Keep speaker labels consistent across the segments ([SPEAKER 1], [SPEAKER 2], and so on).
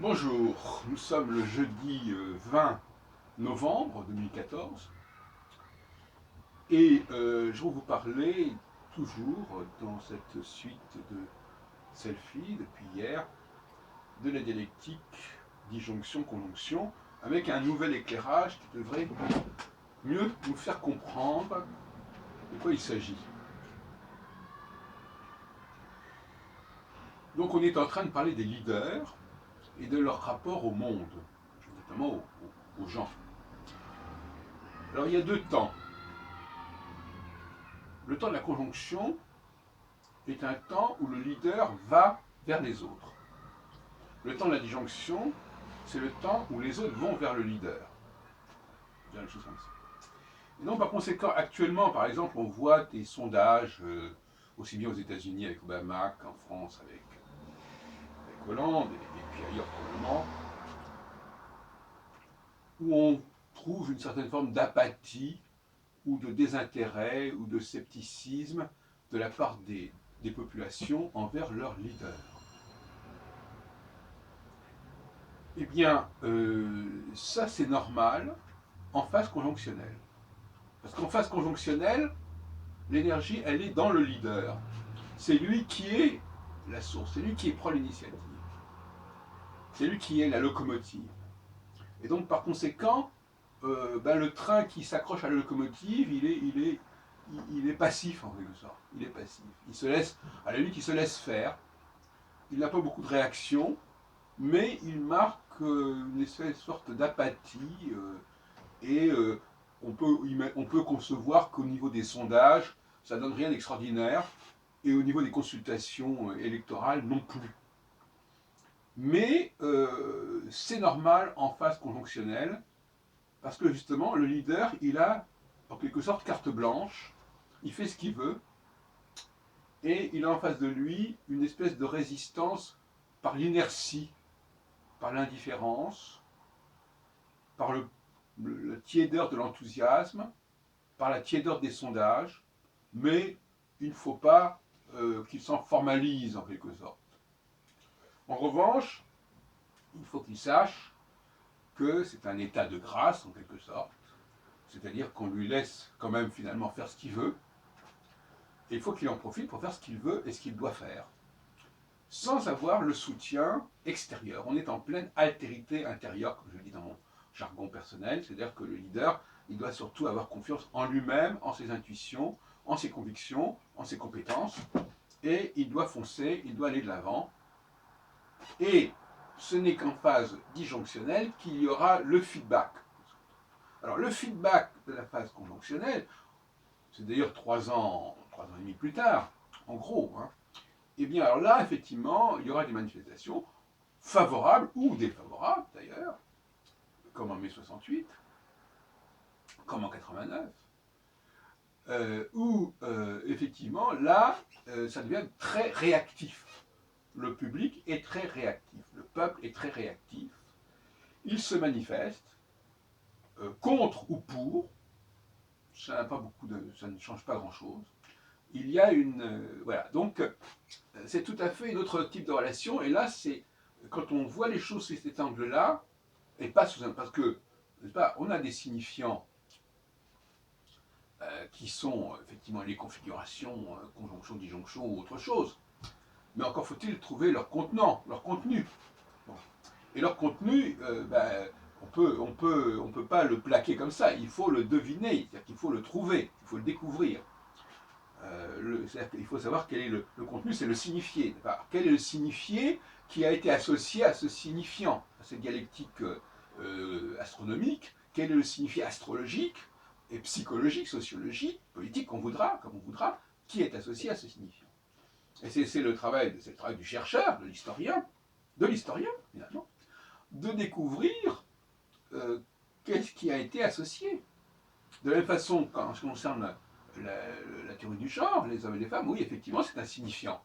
[SPEAKER 1] Bonjour, nous sommes le jeudi 20 novembre 2014 et je vais vous parler toujours dans cette suite de selfies depuis hier de la dialectique disjonction-conjonction avec un nouvel éclairage qui devrait mieux nous faire comprendre de quoi il s'agit. Donc on est en train de parler des leaders et de leur rapport au monde, notamment aux gens. Alors il y a deux temps. Le temps de la conjonction est un temps où le leader va vers les autres. Le temps de la disjonction, c'est le temps où les autres vont vers le leader. C'est une chose comme ça. Et donc, par conséquent, actuellement, par exemple, on voit des sondages, aussi bien aux États-Unis avec Obama qu'en France avec Hollande, et puis ailleurs probablement, où on trouve une certaine forme d'apathie ou de désintérêt ou de scepticisme de la part des populations envers leur leader. Eh bien, ça c'est normal en phase conjonctionnelle. Parce qu'en phase conjonctionnelle, l'énergie, elle est dans le leader. C'est lui qui est la source, c'est lui qui prend l'initiative. C'est lui qui est la locomotive. Et donc, par conséquent, le train qui s'accroche à la locomotive, il est passif en quelque sorte. Il est passif. Il se laisse, à la limite, il se laisse faire. Il n'a pas beaucoup de réaction, mais il marque une sorte d'apathie et on peut concevoir qu'au niveau des sondages, ça donne rien d'extraordinaire et au niveau des consultations électorales non plus. Mais c'est normal en phase conjonctionnelle parce que justement le leader, il a en quelque sorte carte blanche, il fait ce qu'il veut et il a en face de lui une espèce de résistance par l'inertie, par l'indifférence, par la tiédeur de l'enthousiasme, par la tiédeur des sondages, mais il ne faut pas qu'il s'en formalise en quelque sorte. En revanche, il faut qu'il sache que c'est un état de grâce en quelque sorte, c'est-à-dire qu'on lui laisse quand même finalement faire ce qu'il veut, et il faut qu'il en profite pour faire ce qu'il veut et ce qu'il doit faire, sans avoir le soutien extérieur. On est en pleine altérité intérieure, comme je le dis dans mon jargon personnel, c'est-à-dire que le leader, il doit surtout avoir confiance en lui-même, en ses intuitions, en ses convictions, en ses compétences, et il doit foncer, il doit aller de l'avant. Et ce n'est qu'en phase disjonctionnelle qu'il y aura le feedback. Alors le feedback de la phase conjonctionnelle, c'est d'ailleurs 3 ans et demi plus tard, en gros, hein, et bien alors là, effectivement, il y aura des manifestations favorables ou défavorables d'ailleurs, comme en mai 68, comme en 89, où effectivement, là, ça devient très réactif. Le public est très réactif, le peuple est très réactif, il se manifeste contre ou pour, ça ne change pas grand-chose. Il y a une... voilà, donc c'est tout à fait un autre type de relation, et là, c'est quand on voit les choses sous cet angle-là, et pas sous un... parce que, n'est-ce pas, on a des signifiants qui sont effectivement les configurations, conjonction, disjonction ou autre chose, mais encore faut-il trouver leur contenant, leur contenu. Bon. Et leur contenu, on peut pas le plaquer comme ça, il faut le deviner, c'est-à-dire qu'il faut le trouver, il faut le découvrir. C'est-à-dire qu'il faut savoir quel est le contenu, c'est le signifié. Quel est le signifié qui a été associé à ce signifiant, à cette dialectique astronomique? Quel est le signifié astrologique et psychologique, sociologique, politique, qu'on voudra, comme on voudra, qui est associé à ce signifiant? Et c'est le travail du chercheur, de l'historien finalement, de découvrir qu'est-ce qui a été associé. De la même façon, quand ce qui concerne la théorie du genre, les hommes et les femmes, oui, effectivement, c'est un signifiant.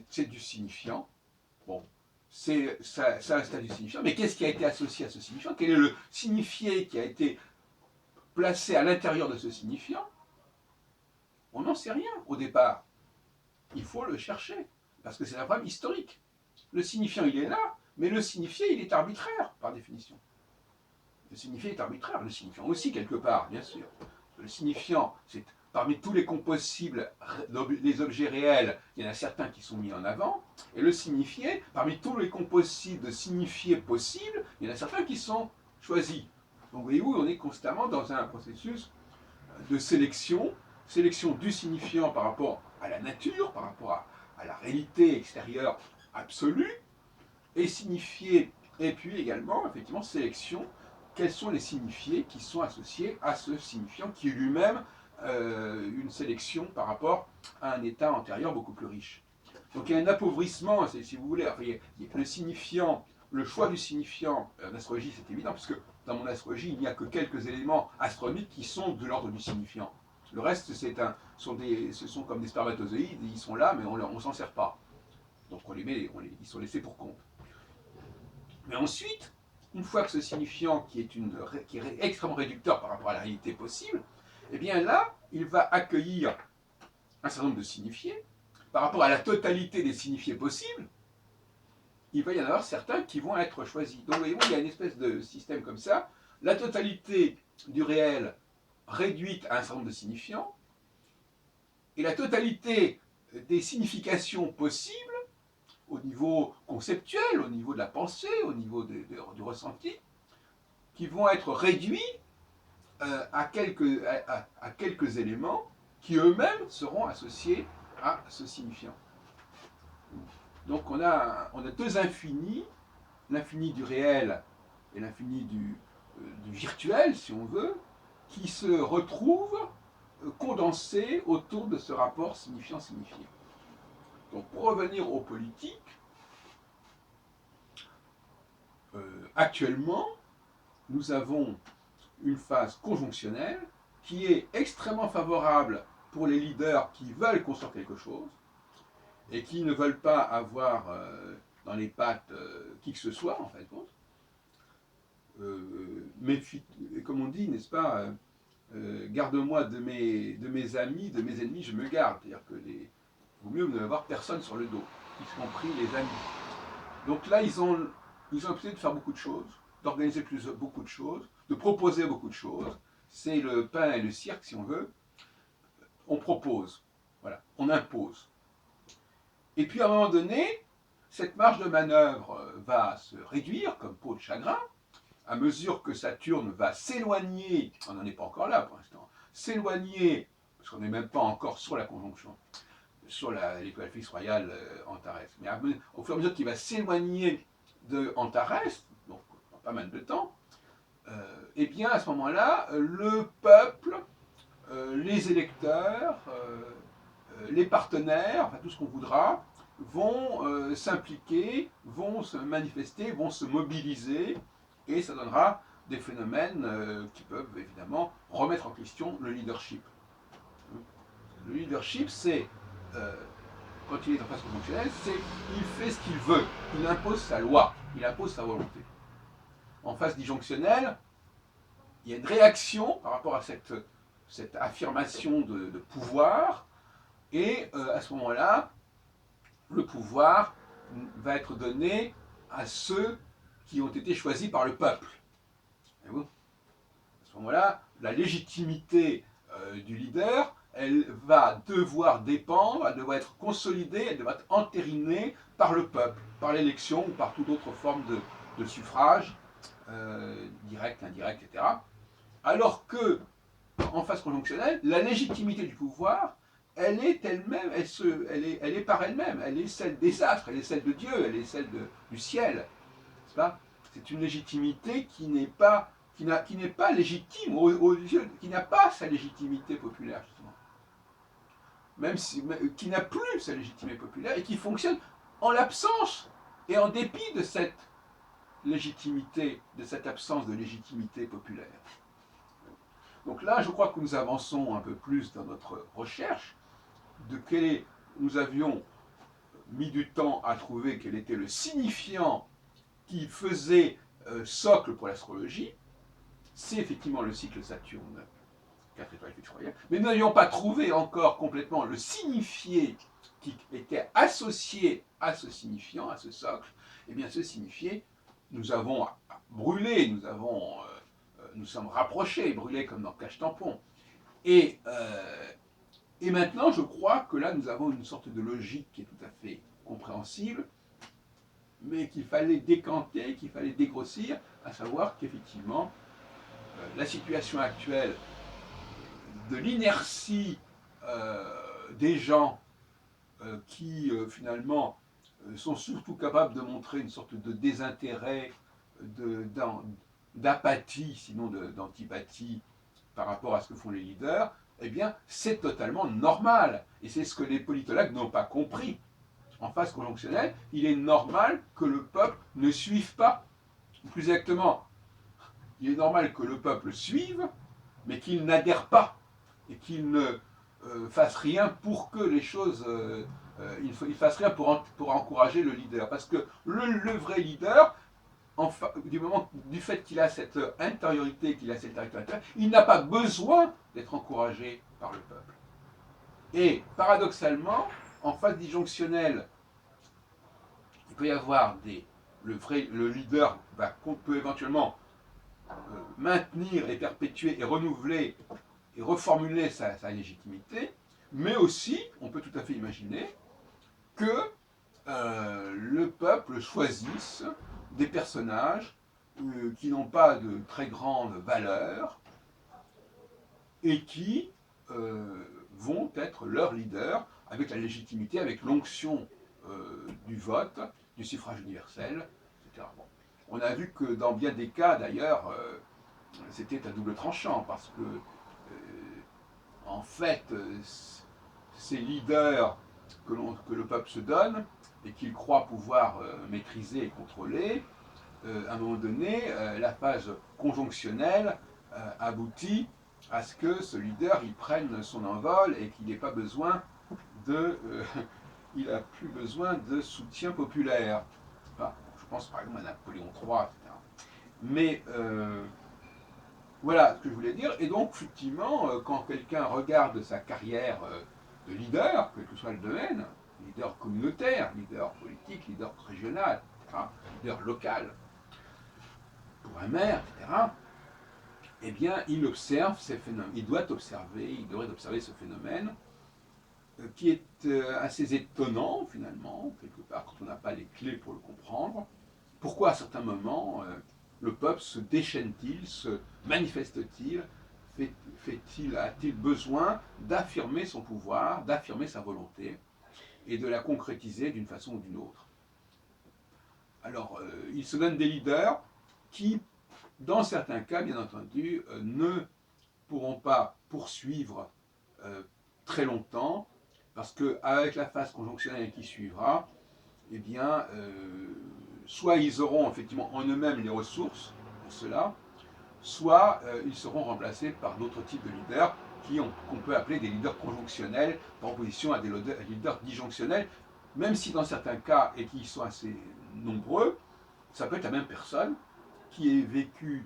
[SPEAKER 1] C'est du signifiant. Bon, ça reste du signifiant, mais qu'est-ce qui a été associé à ce signifiant? Quel est le signifié qui a été placé à l'intérieur de ce signifiant? On n'en sait rien au départ. Il faut le chercher, parce que c'est un problème historique. Le signifiant, il est là, Mais le signifié, il est arbitraire, par définition. Le signifié est arbitraire, le signifiant aussi, quelque part, bien sûr. Le signifiant, c'est parmi tous les comptes possibles, les objets réels, il y en a certains qui sont mis en avant, et le signifié, parmi tous les comptes possibles de signifiés possibles, il y en a certains qui sont choisis. Donc, voyez-vous, on est constamment dans un processus de sélection, sélection du signifiant par rapport à la nature, par rapport à la réalité extérieure absolue, et signifié, et puis également, effectivement, sélection, quels sont les signifiés qui sont associés à ce signifiant qui est lui-même une sélection par rapport à un état antérieur beaucoup plus riche. Donc il y a un appauvrissement, si vous voulez, le signifiant, le choix du signifiant en astrologie, c'est évident, parce que dans mon astrologie, il n'y a que quelques éléments astronomiques qui sont de l'ordre du signifiant. Le reste, ce sont comme des spermatozoïdes, ils sont là, mais on ne s'en sert pas. Donc ils sont laissés pour compte. Mais ensuite, une fois que ce signifiant qui est extrêmement réducteur par rapport à la réalité possible, eh bien là, il va accueillir un certain nombre de signifiés. Par rapport à la totalité des signifiés possibles, il va y en avoir certains qui vont être choisis. Donc vous voyez, il y a une espèce de système comme ça. La totalité du réel réduite à un certain nombre de signifiants, et la totalité des significations possibles, au niveau conceptuel, au niveau de la pensée, au niveau du ressenti, qui vont être réduits à quelques éléments qui eux-mêmes seront associés à ce signifiant. Donc on a deux infinis, l'infini du réel et l'infini du virtuel, si on veut, qui se retrouvent condensés autour de ce rapport signifiant-signifié. Donc pour revenir aux politiques, actuellement, nous avons une phase conjonctionnelle qui est extrêmement favorable pour les leaders qui veulent construire quelque chose et qui ne veulent pas avoir dans les pattes qui que ce soit, en fait, mais comme on dit, n'est-ce pas, garde-moi de mes amis, de mes ennemis, je me garde. C'est-à-dire que vaut mieux ne avoir personne sur le dos, y compris les amis. Donc là, ils ont essayé de faire beaucoup de choses, d'organiser beaucoup de choses, de proposer beaucoup de choses. C'est le pain et le cirque, si on veut. On propose, voilà, on impose. Et puis à un moment donné, cette marge de manœuvre va se réduire comme peau de chagrin, à mesure que Saturne va s'éloigner, on n'en est pas encore là pour l'instant, s'éloigner, parce qu'on n'est même pas encore sur la conjonction, sur l'étoile fixe royale Antares. Mais au fur et à mesure qu'il va s'éloigner de Antares, donc pas mal de temps, eh bien à ce moment-là, le peuple, les électeurs, les partenaires, enfin tout ce qu'on voudra, vont s'impliquer, vont se manifester, vont se mobiliser, et ça donnera des phénomènes qui peuvent évidemment remettre en question le leadership. Le leadership, c'est, quand il est en phase conjonctionnelle, c'est qu'il fait ce qu'il veut, il impose sa loi, il impose sa volonté. En phase disjonctionnelle, il y a une réaction par rapport à cette affirmation de pouvoir, et à ce moment-là, le pouvoir va être donné à ceux qui ont été choisis par le peuple. Voyez-vous ? À ce moment-là, la légitimité du leader, elle va devoir dépendre, elle devra être consolidée, elle devra être entérinée par le peuple, par l'élection ou par toute autre forme de suffrage, direct, indirect, etc. Alors que, en phase conjonctionnelle, la légitimité du pouvoir, elle est elle-même, elle est par elle-même, elle est celle des astres, elle est celle de Dieu, elle est celle du ciel. N'est-ce pas ? C'est une légitimité qui n'est pas légitime aux yeux, qui n'a pas sa légitimité populaire, justement. Même si, qui n'a plus sa légitimité populaire et qui fonctionne en l'absence et en dépit de cette légitimité, de cette absence de légitimité populaire. Donc là, je crois que nous avançons un peu plus dans notre recherche nous avions mis du temps à trouver quel était le signifiant qui faisait socle pour l'astrologie. C'est effectivement le cycle Saturne, 4 étoiles fixes royales, mais nous n'avions pas trouvé encore complètement le signifié qui était associé à ce signifiant, à ce socle, eh bien, ce signifiait, nous avons brûlé, nous sommes rapprochés, brûlés comme dans Cache-Tampon. Et maintenant, je crois que là, nous avons une sorte de logique qui est tout à fait compréhensible, mais qu'il fallait décanter, qu'il fallait dégrossir, à savoir qu'effectivement, la situation actuelle de l'inertie des gens qui finalement sont surtout capables de montrer une sorte de désintérêt, d'apathie, sinon d'antipathie par rapport à ce que font les leaders, eh bien, c'est totalement normal. Et c'est ce que les politologues n'ont pas compris. En phase conjonctionnelle, il est normal que le peuple ne suive pas. Plus exactement, il est normal que le peuple suive, mais qu'il n'adhère pas. Et qu'il ne fasse rien pour que les choses... il fasse rien pour encourager le leader. Parce que le vrai leader, du fait qu'il a cette intériorité, qu'il a cette intériorité, il n'a pas besoin d'être encouragé par le peuple. Et paradoxalement, en phase disjonctionnelle, il peut y avoir le leader peut éventuellement maintenir et perpétuer et renouveler et reformuler sa légitimité, mais aussi, on peut tout à fait imaginer que le peuple choisisse des personnages qui n'ont pas de très grande valeur et qui vont être leurs leaders avec la légitimité, avec l'onction du vote, du suffrage universel, etc. Bon. On a vu que dans bien des cas, d'ailleurs, c'était à double tranchant, parce que, en fait, ces leaders que le peuple se donne, et qu'il croit pouvoir maîtriser et contrôler, à un moment donné, la phase conjonctionnelle aboutit à ce que ce leader il prenne son envol et qu'il n'ait pas besoin il n'a plus besoin de soutien populaire. Enfin, je pense par exemple à Napoléon III, etc. Mais voilà ce que je voulais dire. Et donc, effectivement, quand quelqu'un regarde sa carrière de leader, quel que soit le domaine, leader communautaire, leader politique, leader régional, etc., leader local, pour un maire, etc., eh bien, il observe ces phénomènes. Il devrait observer ce phénomène qui est assez étonnant, finalement, quelque part, quand on n'a pas les clés pour le comprendre. Pourquoi, à certains moments, le peuple se déchaîne-t-il, se manifeste-t-il, a-t-il besoin d'affirmer son pouvoir, d'affirmer sa volonté, et de la concrétiser d'une façon ou d'une autre. Alors, il se donne des leaders qui, dans certains cas, bien entendu, ne pourront pas poursuivre très longtemps, parce qu'avec la phase conjonctionnelle qui suivra, eh bien, soit ils auront effectivement en eux-mêmes les ressources pour cela, soit ils seront remplacés par d'autres types de leaders qu'on peut appeler des leaders conjonctionnels, par opposition à des leaders disjonctionnels, même si dans certains cas, et qui sont assez nombreux, ça peut être la même personne qui ait vécu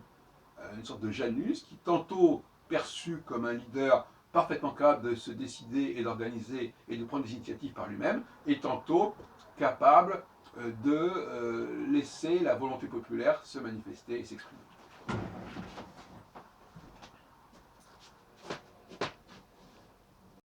[SPEAKER 1] une sorte de Janus, qui tantôt perçu comme un leader parfaitement capable de se décider et d'organiser et de prendre des initiatives par lui-même, et tantôt capable de laisser la volonté populaire se manifester et s'exprimer.